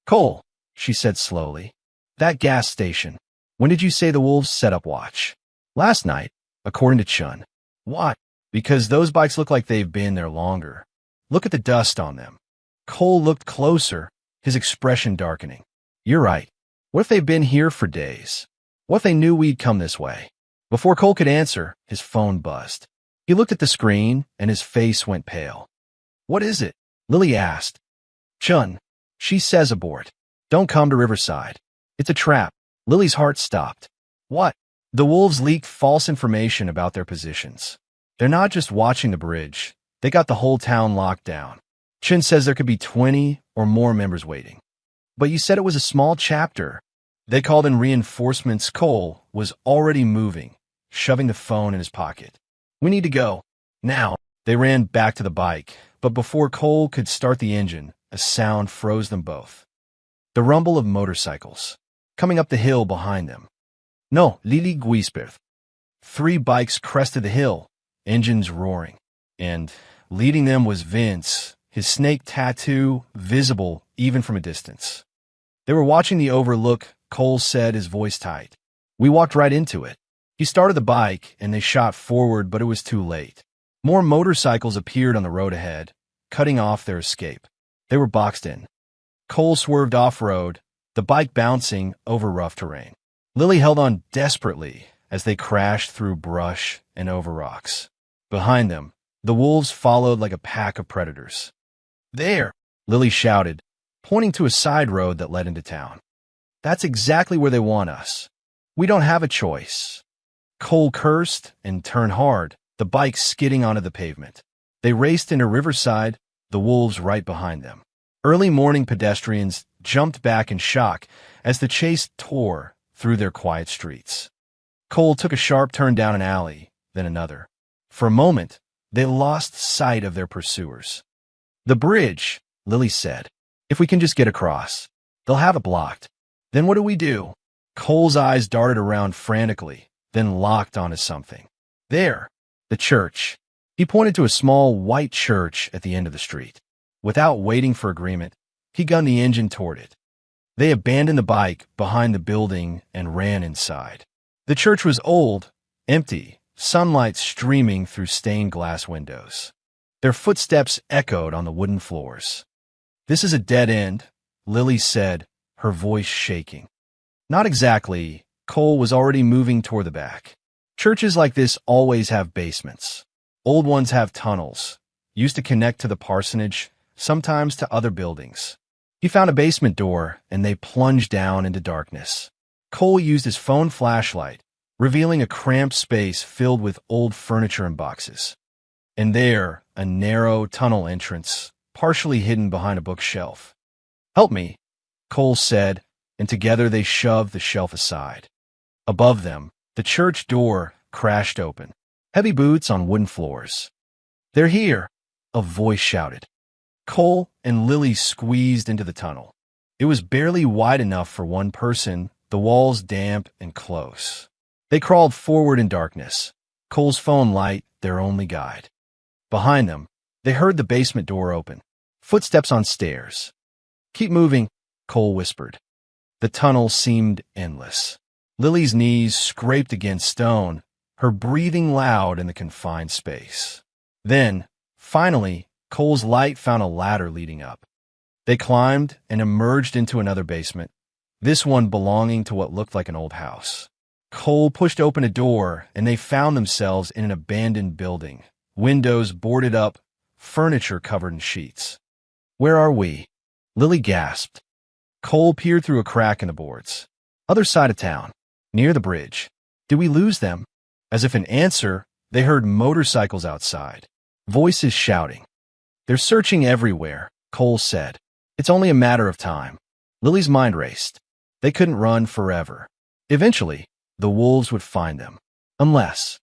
Cole, she said slowly, that gas station. When did you say the wolves set up watch? Last night, according to Chun. Why? Because those bikes look like they've been there longer. Look at the dust on them. Cole looked closer, his expression darkening. You're right. What if they've been here for days? What if they knew we'd come this way? Before Cole could answer, his phone buzzed. He looked at the screen, and his face went pale. What is it? Lily asked. Chun, she says abort. Don't come to Riverside. It's a trap. Lily's heart stopped. What? The wolves leaked false information about their positions. They're not just watching the bridge. They got the whole town locked down. Chin says there could be 20 or more members waiting. But you said it was a small chapter. They called in reinforcements. Cole was already moving, shoving the phone in his pocket. We need to go. Now. They ran back to the bike, but before Cole could start the engine, a sound froze them both. The rumble of motorcycles, coming up the hill behind them. No, Lili Guisperth. 3 bikes crested the hill, engines roaring. And leading them was Vince, his snake tattoo visible even from a distance. They were watching the overlook, Cole said, his voice tight. We walked right into it. He started the bike, and they shot forward, but it was too late. More motorcycles appeared on the road ahead, cutting off their escape. They were boxed in. Cole swerved off-road, the bike bouncing over rough terrain. Lily held on desperately as they crashed through brush and over rocks. Behind them, the wolves followed like a pack of predators. There, Lily shouted, pointing to a side road that led into town. That's exactly where they want us. We don't have a choice. Cole cursed and turned hard, the bike skidding onto the pavement. They raced into Riverside, the wolves right behind them. Early morning pedestrians jumped back in shock as the chase tore through their quiet streets. Cole took a sharp turn down an alley, then another. For a moment, they lost sight of their pursuers. The bridge, Lily said. If we can just get across. They'll have it blocked. Then what do we do? Cole's eyes darted around frantically, then locked onto something. There, the church. He pointed to a small white church at the end of the street. Without waiting for agreement, he gunned the engine toward it. They abandoned the bike behind the building and ran inside. The church was old, empty, sunlight streaming through stained glass windows. Their footsteps echoed on the wooden floors. This is a dead end, Lily said, her voice shaking. Not exactly. Cole was already moving toward the back. Churches like this always have basements. Old ones have tunnels, used to connect to the parsonage, sometimes to other buildings. He found a basement door, and they plunged down into darkness. Cole used his phone flashlight, revealing a cramped space filled with old furniture and boxes. And there, a narrow tunnel entrance, partially hidden behind a bookshelf. Help me, Cole said, and together they shoved the shelf aside. Above them, the church door crashed open. Heavy boots on wooden floors. "They're here," a voice shouted. Cole and Lily squeezed into the tunnel. It was barely wide enough for one person, the walls damp and close. They crawled forward in darkness, Cole's phone light their only guide. Behind them, they heard the basement door open. Footsteps on stairs. "Keep moving," Cole whispered. The tunnel seemed endless. Lily's knees scraped against stone, her breathing loud in the confined space. Then, finally, Cole's light found a ladder leading up. They climbed and emerged into another basement, this one belonging to what looked like an old house. Cole pushed open a door, and they found themselves in an abandoned building, windows boarded up, furniture covered in sheets. "Where are we?" Lily gasped. Cole peered through a crack in the boards. "Other side of town, near the bridge." "Did we lose them?" As if in answer, they heard motorcycles outside, voices shouting. "They're searching everywhere," Cole said. "It's only a matter of time." Lily's mind raced. They couldn't run forever. Eventually, the wolves would find them. Unless...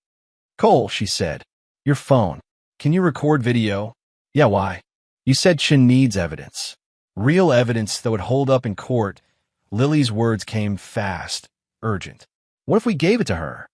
"Cole," she said, "your phone. Can you record video?" "Yeah, why?" "You said Chin needs evidence. Real evidence that would hold up in court." Lily's words came fast, urgent. "What if we gave it to her?"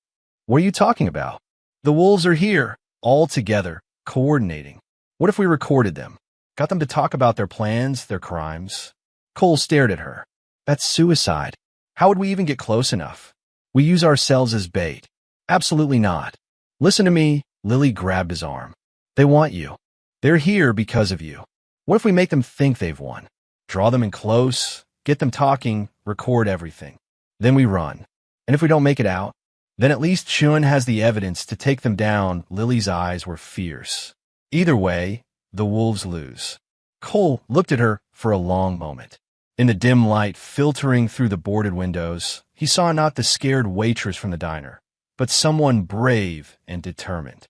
"What are you talking about?" "The wolves are here, all together, coordinating. What if we recorded them? Got them to talk about their plans, their crimes?" Cole stared at her. "That's suicide. How would we even get close enough? We use ourselves as bait." "Absolutely not." "Listen to me." Lily grabbed his arm. "They want you. They're here because of you. What if we make them think they've won? Draw them in close, get them talking, record everything. Then we run. And if we don't make it out, then at least Chun has the evidence to take them down." Lily's eyes were fierce. "Either way, the wolves lose." Cole looked at her for a long moment. In the dim light filtering through the boarded windows, he saw not the scared waitress from the diner, but someone brave and determined.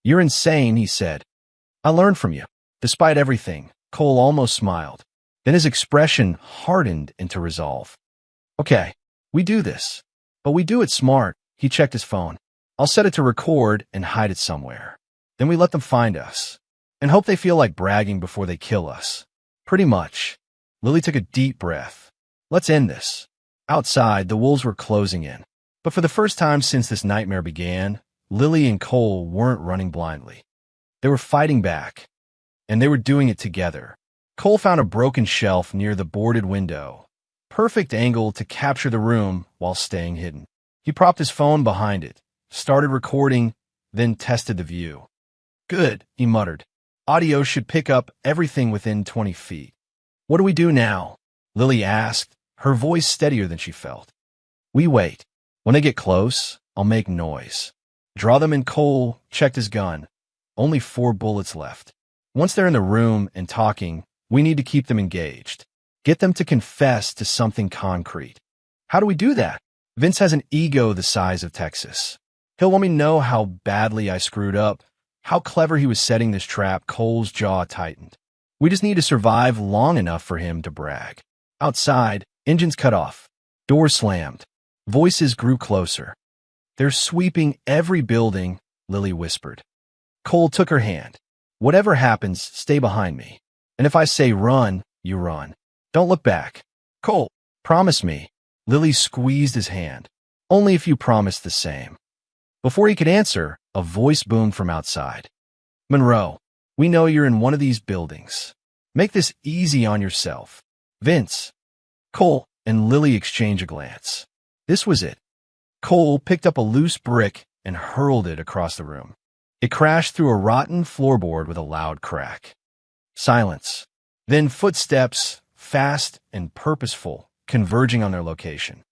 "You're insane," he said. "I learned from you." Despite everything, Cole almost smiled. Then his expression hardened into resolve. "Okay, we do this. But we do it smart." He checked his phone. "I'll set it to record and hide it somewhere. Then we let them find us. And hope they feel like bragging before they kill us." "Pretty much." Lily took a deep breath. "Let's end this." Outside, the wolves were closing in. But for the first time since this nightmare began, Lily and Cole weren't running blindly. They were fighting back. And they were doing it together. Cole found a broken shelf near the boarded window. Perfect angle to capture the room while staying hidden. He propped his phone behind it, started recording, then tested the view. "Good," he muttered. "Audio should pick up everything within 20 feet. "What do we do now?" Lily asked, her voice steadier than she felt. "We wait. When they get close, I'll make noise." "Draw them in." Cole checked his gun. Only 4 bullets left. "Once they're in the room and talking, we need to keep them engaged. Get them to confess to something concrete." "How do we do that?" "Vince has an ego the size of Texas. He'll want me to know how badly I screwed up, how clever he was setting this trap." Cole's jaw tightened. "We just need to survive long enough for him to brag." Outside, engines cut off. Doors slammed. Voices grew closer. "They're sweeping every building," Lily whispered. Cole took her hand. "Whatever happens, stay behind me. And if I say run, you run. Don't look back." "Cole, promise me." Lily squeezed his hand. "Only if you promise the same." Before he could answer, a voice boomed from outside. "Monroe, we know you're in one of these buildings. Make this easy on yourself." "Vince." Cole and Lily exchanged a glance. This was it. Cole picked up a loose brick and hurled it across the room. It crashed through a rotten floorboard with a loud crack. Silence. Then footsteps, fast and purposeful, converging on their location.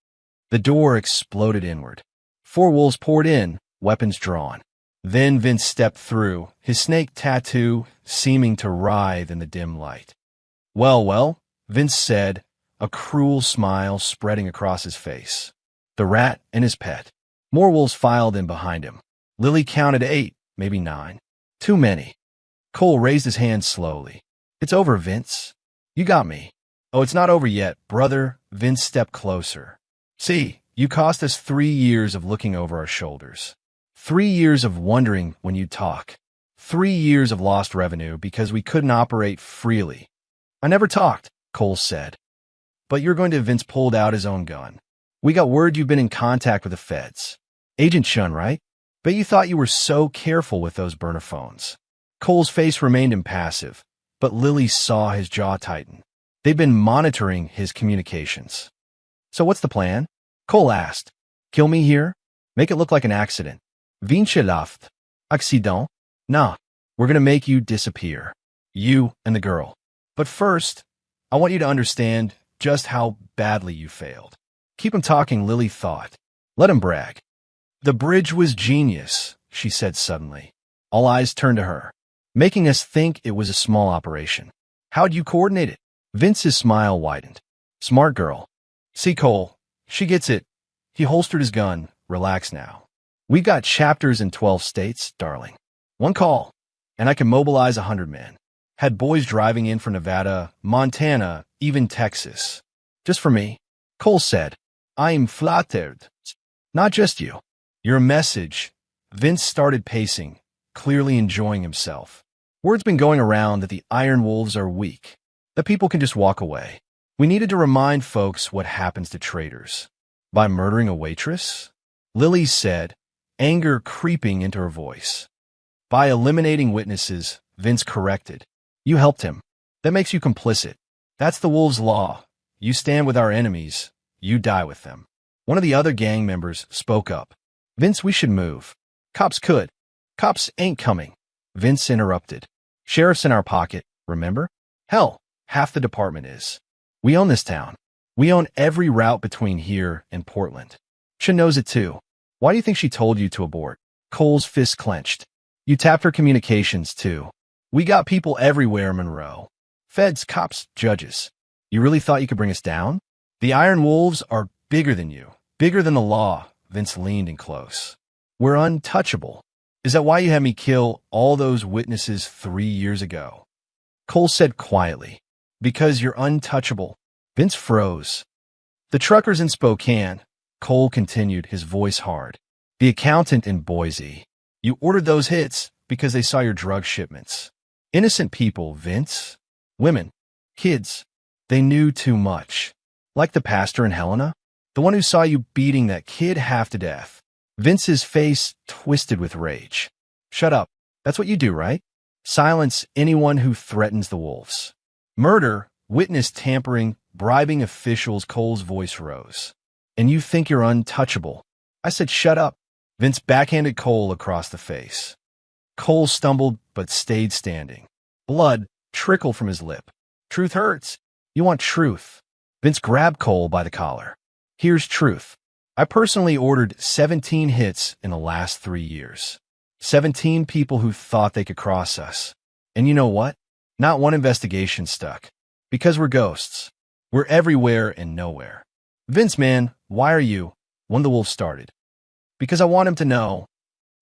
The door exploded inward. 4 wolves poured in, weapons drawn. Then Vince stepped through, his snake tattoo seeming to writhe in the dim light. "Well, well," Vince said, a cruel smile spreading across his face. The rat and his pet. More wolves filed in behind him. Lily counted 8, maybe 9. Too many. Cole raised his hand slowly. "It's over, Vince. You got me." "Oh, it's not over yet, brother." Vince stepped closer. "See, you cost us 3 years of looking over our shoulders. 3 years of wondering when you'd talk. 3 years of lost revenue because we couldn't operate freely. I never talked, Cole said. But you're going to. Vince pulled out his own gun. We got word you've been in contact with the feds. Agent Chun, right? Bet you thought you were so careful with those burner phones. Cole's face remained impassive, but Lily saw his jaw tighten. They'd been monitoring his communications. So what's the plan? Cole asked. Kill me here? Make it look like an accident. Vince laughed. Accident? Nah, we're gonna make you disappear. You and the girl. But first, I want you to understand just how badly you failed. Keep him talking, Lily thought. Let him brag. The bridge was genius, she said suddenly. All eyes turned to her, making us think it was a small operation. How'd you coordinate it? Vince's smile widened. Smart girl. See, Cole, she gets it. He holstered his gun. Relax now. We got chapters in 12 states, darling. One call, and I can mobilize 100 men. Had boys driving in from Nevada, Montana, even Texas. Just for me. Cole said, I'm flattered. Not just you. Your message. Vince started pacing, clearly enjoying himself. Word's been going around that the Iron Wolves are weak. The people can just walk away. We needed to remind folks what happens to traitors. By murdering a waitress? Lily said, anger creeping into her voice. By eliminating witnesses, Vince corrected. You helped him. That makes you complicit. That's the Wolves' law. You stand with our enemies, you die with them. One of the other gang members spoke up. Vince, we should move. Cops could. Cops ain't coming. Vince interrupted. Sheriff's in our pocket, remember? Hell, half the department is. We own this town. We own every route between here and Portland. She knows it too. Why do you think she told you to abort? Cole's fist clenched. You tapped her communications too. We got people everywhere, Monroe. Feds, cops, judges. You really thought you could bring us down? The Iron Wolves are bigger than you. Bigger than the law. Vince leaned in close. We're untouchable. Is that why you had me kill all those witnesses 3 years ago? Cole said quietly. Because you're untouchable. Vince froze. The truckers in Spokane, Cole continued, his voice hard. The accountant in Boise. You ordered those hits because they saw your drug shipments. Innocent people, Vince. Women. Kids. They knew too much. Like the pastor in Helena. The one who saw you beating that kid half to death. Vince's face twisted with rage. Shut up. That's what you do, right? Silence anyone who threatens the wolves. Murder, witness tampering, bribing officials. Cole's voice rose. And you think you're untouchable. I said shut up. Vince backhanded Cole across the face. Cole stumbled but stayed standing. Blood trickled from his lip. Truth hurts. You want truth. Vince grabbed Cole by the collar. Here's truth. I personally ordered 17 hits in the last 3 years. 17 people who thought they could cross us. And you know what? Not one investigation stuck. Because we're ghosts. We're everywhere and nowhere. Vince, man, why are you? One of the wolves started. Because I want him to know.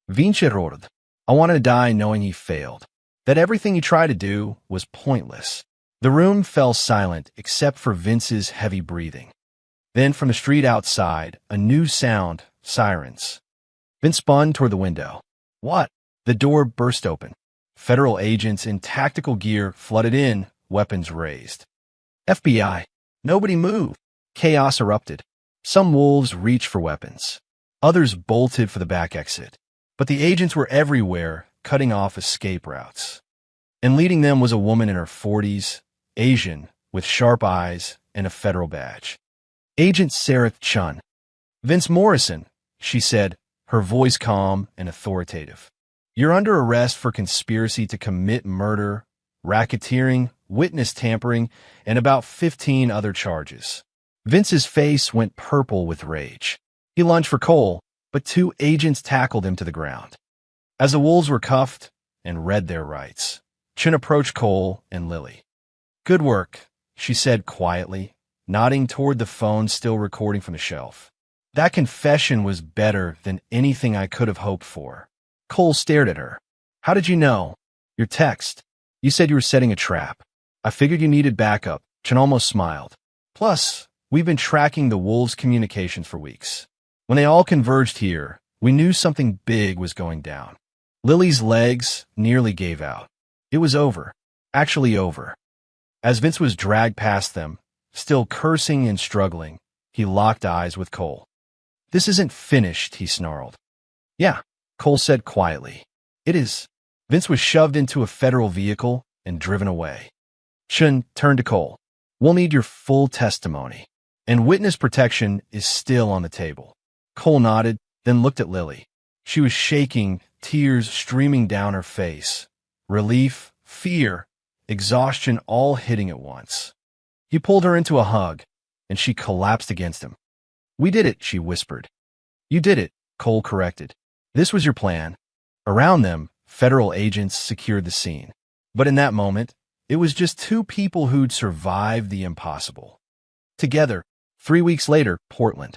Vince roared. I wanted to die knowing he failed. That everything he tried to do was pointless. The room fell silent except for Vince's heavy breathing. Then from the street outside, a new sound, sirens. Vince spun toward the window. What? The door burst open. Federal agents in tactical gear flooded in, weapons raised. FBI. Nobody moved. Chaos erupted. Some wolves reached for weapons. Others bolted for the back exit. But the agents were everywhere, cutting off escape routes. And leading them was a woman in her 40s, Asian, with sharp eyes and a federal badge. Agent Sarah Chun. Vince Morrison, she said, her voice calm and authoritative. You're under arrest for conspiracy to commit murder, racketeering, witness tampering, and about 15 other charges. Vince's face went purple with rage. He lunged for Cole, but 2 agents tackled him to the ground. As the wolves were cuffed and read their rights, Chun approached Cole and Lily. Good work, she said quietly, nodding toward the phone still recording from the shelf. That confession was better than anything I could have hoped for. Cole stared at her. How did you know? Your text. You said you were setting a trap. I figured you needed backup. Chun almost smiled. Plus, we've been tracking the wolves' communications for weeks. When they all converged here, We knew something big was going down. Lily's legs nearly gave out. It was over. Actually over. As Vince was dragged past them, still cursing and struggling, he locked eyes with Cole. "This isn't finished," he snarled. "Yeah," Cole said quietly. "It is." Vince was shoved into a federal vehicle and driven away. Chun turned to Cole. "We'll need your full testimony. And witness protection is still on the table." Cole nodded, then looked at Lily. She was shaking, tears streaming down her face. Relief, fear, exhaustion all hitting at once. He pulled her into a hug, and she collapsed against him. "We did it," she whispered. "You did it," Cole corrected. "This was your plan." Around them, federal agents secured the scene. But in that moment, it was just two people who'd survived the impossible. Together, 3 weeks later, Portland.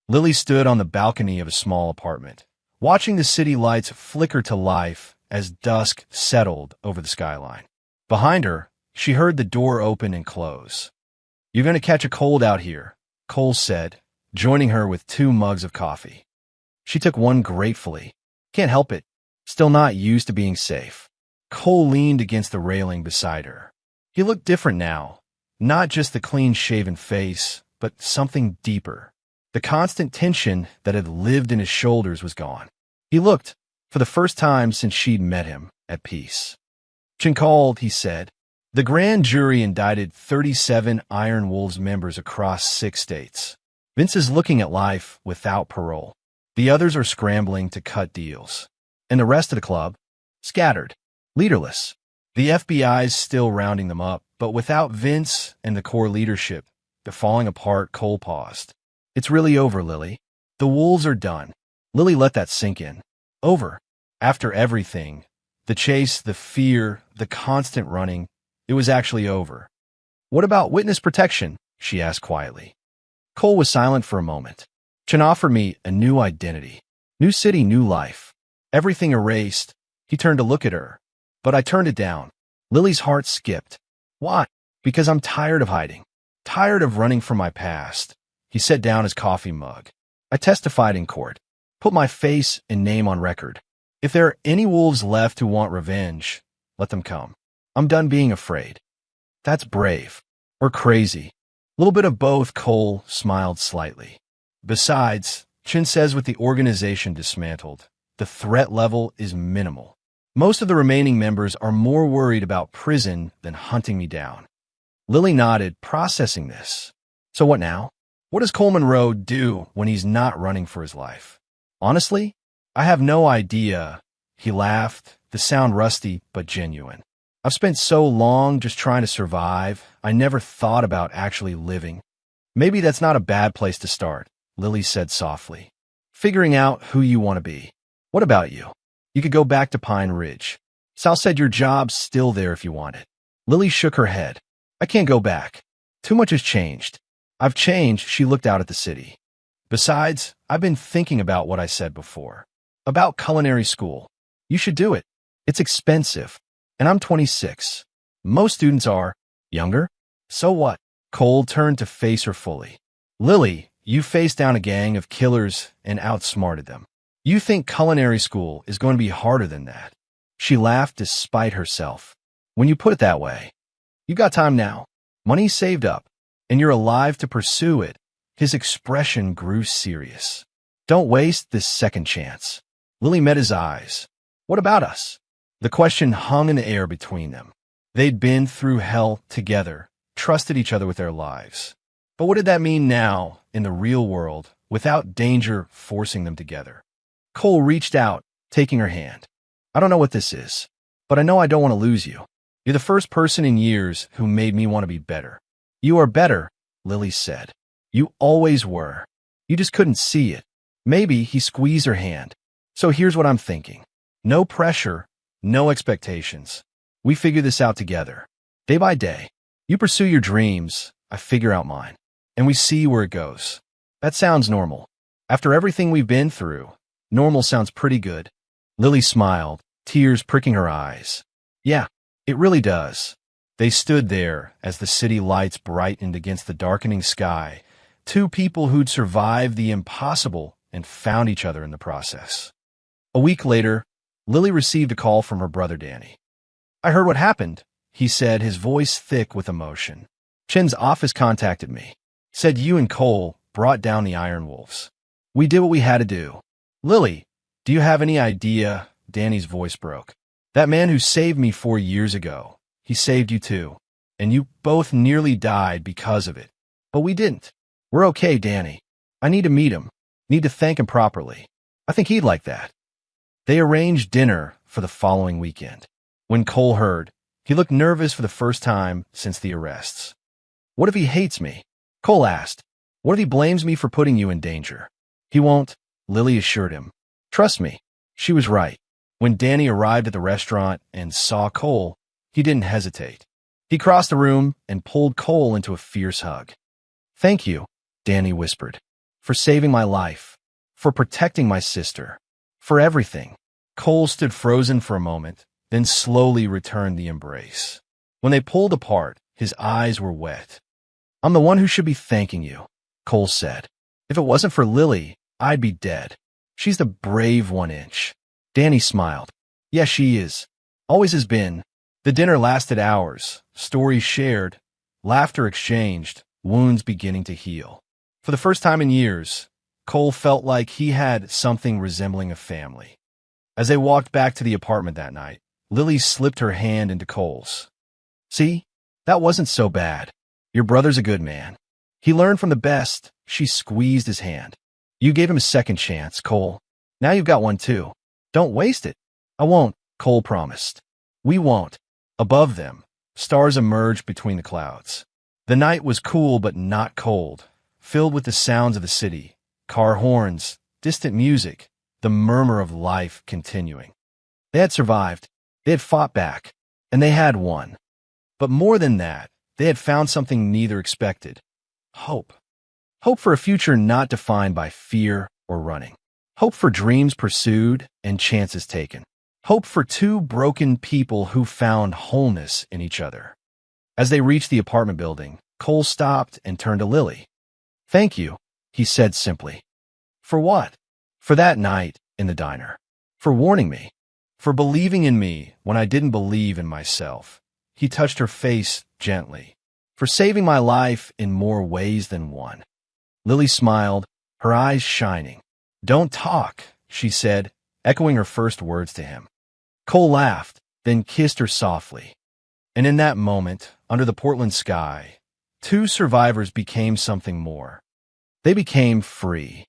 Lily stood on the balcony of a small apartment, watching the city lights flicker to life as dusk settled over the skyline. Behind her, she heard the door open and close. "You're going to catch a cold out here," Cole said, joining her with 2 mugs of coffee. She took one gratefully. "Can't help it. Still not used to being safe." Cole leaned against the railing beside her. He looked different now, not just the clean-shaven face, but something deeper. The constant tension that had lived in his shoulders was gone. He looked, for the first time since she'd met him, at peace. "Chin called," he said. "The grand jury indicted 37 Iron Wolves members across 6 states. Vince is looking at life without parole. The others are scrambling to cut deals. And the rest of the club? Scattered. Leaderless. The FBI's still rounding them up, but without Vince and the core leadership, they're falling apart." Cole paused. "It's really over, Lily. The Wolves are done." Lily let that sink in. Over. After everything, the chase, the fear, the constant running, it was actually over. "What about witness protection?" she asked quietly. Cole was silent for a moment. "Chin offered me a new identity. New city, new life. Everything erased." He turned to look at her. "But I turned it down." Lily's heart skipped. "Why?" "Because I'm tired of hiding. Tired of running from my past." He set down his coffee mug. "I testified in court. Put my face and name on record. If there are any wolves left who want revenge, let them come. I'm done being afraid." "That's brave. Or crazy. A little bit of both," Cole smiled slightly. "Besides," Chin says, with the organization dismantled, the threat level is minimal. Most of the remaining members are more worried about prison than hunting me down." Lily nodded, processing this. "So what now? What does Coleman Road do when he's not running for his life?" "Honestly, I have no idea." He laughed, the sound rusty but genuine. "I've spent so long just trying to survive, I never thought about actually living." "Maybe that's not a bad place to start," Lily said softly. "Figuring out who you want to be. What about you? You could go back to Pine Ridge. Sal said your job's still there if you want it." Lily shook her head. "I can't go back. Too much has changed." "I've changed." She looked out at the city. "Besides, I've been thinking about what I said before. About culinary school. You should do it. It's expensive. And I'm 26. Most students are younger. So what?" Cole turned to face her fully. "Lily, you faced down a gang of killers and outsmarted them. You think culinary school is going to be harder than that." She laughed despite herself. "When you put it that way, you got time now. Money saved up. And you're alive to pursue it." His expression grew serious. "Don't waste this second chance." Lily met his eyes. "What about us?" The question hung in the air between them. They'd been through hell together, trusted each other with their lives. But what did that mean now, in the real world, without danger forcing them together? Cole reached out, taking her hand. "I don't know what this is, but I know I don't want to lose you. You're the first person in years who made me want to be better." "You are better," Lily said. "You always were. You just couldn't see it." Maybe he squeezed her hand. "So here's what I'm thinking. No pressure, no expectations. We figure this out together. Day by day. You pursue your dreams, I figure out mine. And we see where it goes." That sounds normal. After everything we've been through, normal sounds pretty good. Lily smiled, tears pricking her eyes. "Yeah, it really does." They stood there as the city lights brightened against the darkening sky, two people who'd survived the impossible and found each other in the process. A week later, Lily received a call from her brother Danny. "I heard what happened," he said, his voice thick with emotion. "Chen's office contacted me. Said you and Cole brought down the Iron Wolves. We did what we had to do." "Lily, do you have any idea?" Danny's voice broke. "That man who saved me 4 years ago, he saved you too. And you both nearly died because of it. But we didn't. We're okay, Danny. I need to meet him. Need to thank him properly. I think he'd like that." They arranged dinner for the following weekend. When Cole heard, he looked nervous for the first time since the arrests. "What if he hates me?" Cole asked. "What if he blames me for putting you in danger?" "He won't," Lily assured him. "Trust me." She was right. When Danny arrived at the restaurant and saw Cole, he didn't hesitate. He crossed the room and pulled Cole into a fierce hug. "Thank you," Danny whispered, "for saving my life, for protecting my sister, for everything." Cole stood frozen for a moment, then slowly returned the embrace. When they pulled apart, his eyes were wet. "I'm the one who should be thanking you," Cole said. "If it wasn't for Lily, I'd be dead. She's the brave 1 inch." Danny smiled. "Yes, she is. Always has been." The dinner lasted hours, stories shared, laughter exchanged, wounds beginning to heal. For the first time in years, Cole felt like he had something resembling a family. As they walked back to the apartment that night, Lily slipped her hand into Cole's. "See? That wasn't so bad. Your brother's a good man. He learned from the best." She squeezed his hand. "You gave him a second chance, Cole. Now you've got one too. Don't waste it." "I won't," Cole promised. "We won't." Above them, stars emerged between the clouds. The night was cool but not cold, filled with the sounds of the city, car horns, distant music, the murmur of life continuing. They had survived. They had fought back. And they had won. But more than that, they had found something neither expected. Hope. Hope for a future not defined by fear or running. Hope for dreams pursued and chances taken. Hope for two broken people who found wholeness in each other. As they reached the apartment building, Cole stopped and turned to Lily. "Thank you," he said simply. "For what?" "For that night in the diner. For warning me. For believing in me when I didn't believe in myself." He touched her face gently. "For saving my life in more ways than one." Lily smiled, her eyes shining. "Don't talk," she said, echoing her first words to him. Cole laughed, then kissed her softly. And in that moment, under the Portland sky, two survivors became something more. They became free.